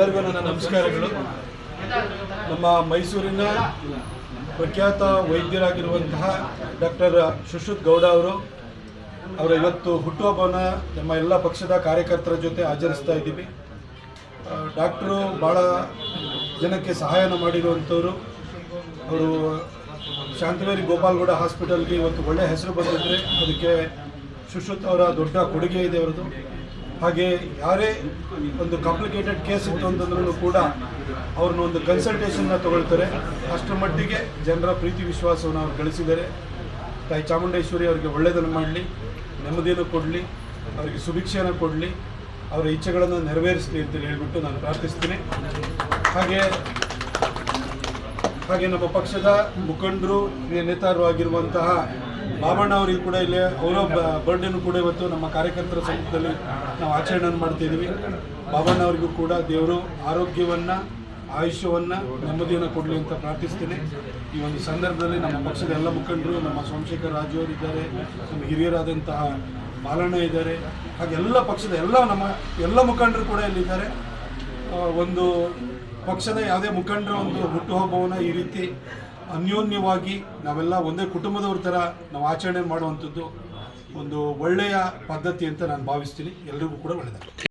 ಎಲ್ಲರಿಗೂ ನನ್ನ ನಮಸ್ಕಾರಗಳು. ನಮ್ಮ ಮೈಸೂರಿನ ಪ್ರಖ್ಯಾತ ವೈದ್ಯರಾಗಿರುವಂತಹ ಡಾಕ್ಟರ್ ಶುಶ್ರುತ್ ಗೌಡ ಅವರ ಇವತ್ತು ಹುಟ್ಟುಹಬ್ಬವನ್ನು ನಮ್ಮ ಎಲ್ಲ ಪಕ್ಷದ ಕಾರ್ಯಕರ್ತರ ಜೊತೆ ಆಚರಿಸ್ತಾ ಇದ್ದೀವಿ. ಡಾಕ್ಟರು ಭಾಳ ಜನಕ್ಕೆ ಸಹಾಯನ ಮಾಡಿರುವಂಥವರು. ಅವರು ಶಾಂತವೇರಿ ಗೋಪಾಲ್ಗೌಡ ಹಾಸ್ಪಿಟಲ್ಗೆ ಇವತ್ತು ಒಳ್ಳೆಯ ಹೆಸರು ಬಂದಿದ್ದರೆ ಅದಕ್ಕೆ ಶುಶ್ರುತ್ ಅವರ ದೊಡ್ಡ ಕೊಡುಗೆ ಇದೆ ಅವರದು. ಹಾಗೆ ಯಾರೇ ಒಂದು ಕಾಂಪ್ಲಿಕೇಟೆಡ್ ಕೇಸ್ ಇತ್ತು ಅಂತಂದ್ರೂ ಕೂಡ ಅವ್ರನ್ನ ಒಂದು ಕನ್ಸಲ್ಟೇಷನ್ನ ತಗೊಳ್ತಾರೆ. ಅಷ್ಟರ ಮಟ್ಟಿಗೆ ಜನರ ಪ್ರೀತಿ ವಿಶ್ವಾಸವನ್ನು ಅವ್ರು ಗಳಿಸಿದ್ದಾರೆ. ತಾಯಿ ಚಾಮುಂಡೇಶ್ವರಿ ಅವರಿಗೆ ಒಳ್ಳೆಯದನ್ನು ಮಾಡಲಿ, ನೆಮ್ಮದಿಯನ್ನು ಕೊಡಲಿ, ಅವರಿಗೆ ಸುಭಿಕ್ಷೆಯನ್ನು ಕೊಡಲಿ, ಅವರ ಇಚ್ಛೆಗಳನ್ನು ನೆರವೇರಿಸಲಿ ಅಂತ ಹೇಳಿಬಿಟ್ಟು ನಾನು ಪ್ರಾರ್ಥಿಸ್ತೀನಿ. ಹಾಗೆ ನಮ್ಮ ಪಕ್ಷದ ಮುಖಂಡರು ನೇತಾರರು ಆಗಿರುವಂತಹ ಬಾಬಣ್ಣ ಅವರಿಗೂ ಕೂಡ ಇಲ್ಲಿ ಅವರ ಬರ್ಡೇನೂ ಕೂಡ ಇವತ್ತು ನಮ್ಮ ಕಾರ್ಯಕರ್ತರ ಸಮ್ಮುಖದಲ್ಲಿ ನಾವು ಆಚರಣೆಯನ್ನು ಮಾಡ್ತಿದ್ದೀವಿ. ಬಾಬಣ್ಣ ಅವರಿಗೂ ಕೂಡ ದೇವರು ಆರೋಗ್ಯವನ್ನು, ಆಯುಷ್ಯವನ್ನು, ನೆಮ್ಮದಿಯನ್ನು ಕೊಡಲಿ ಅಂತ ಪ್ರಾರ್ಥಿಸ್ತೀನಿ. ಈ ಒಂದು ಸಂದರ್ಭದಲ್ಲಿ ನಮ್ಮ ಪಕ್ಷದ ಎಲ್ಲ ಮುಖಂಡರು, ನಮ್ಮ ಸೋಮಶೇಖರ್ ರಾಜು ಅವರಿದ್ದಾರೆ, ನಮ್ಮ ಹಿರಿಯರಾದಂತಹ ಬಾಲಣ್ಣ ಇದ್ದಾರೆ, ಹಾಗೆ ಎಲ್ಲ ಪಕ್ಷದ ಎಲ್ಲ ಮುಖಂಡರು ಕೂಡ ಇಲ್ಲಿದ್ದಾರೆ. ಒಂದು ಪಕ್ಷದ ಯಾವುದೇ ಮುಖಂಡರ ಒಂದು ಹುಟ್ಟುಹಬ್ಬವನ್ನು ಈ ರೀತಿ ಅನ್ಯೋನ್ಯವಾಗಿ ನಾವೆಲ್ಲ ಒಂದೇ ಕುಟುಂಬದವ್ರ ಥರ ನಾವು ಆಚರಣೆ ಮಾಡುವಂಥದ್ದು ಒಂದು ಒಳ್ಳೆಯ ಪದ್ಧತಿ ಅಂತ ನಾನು ಭಾವಿಸ್ತೀನಿ. ಎಲ್ರಿಗೂ ಕೂಡ ಒಳ್ಳೆಯದಾಗಲಿ.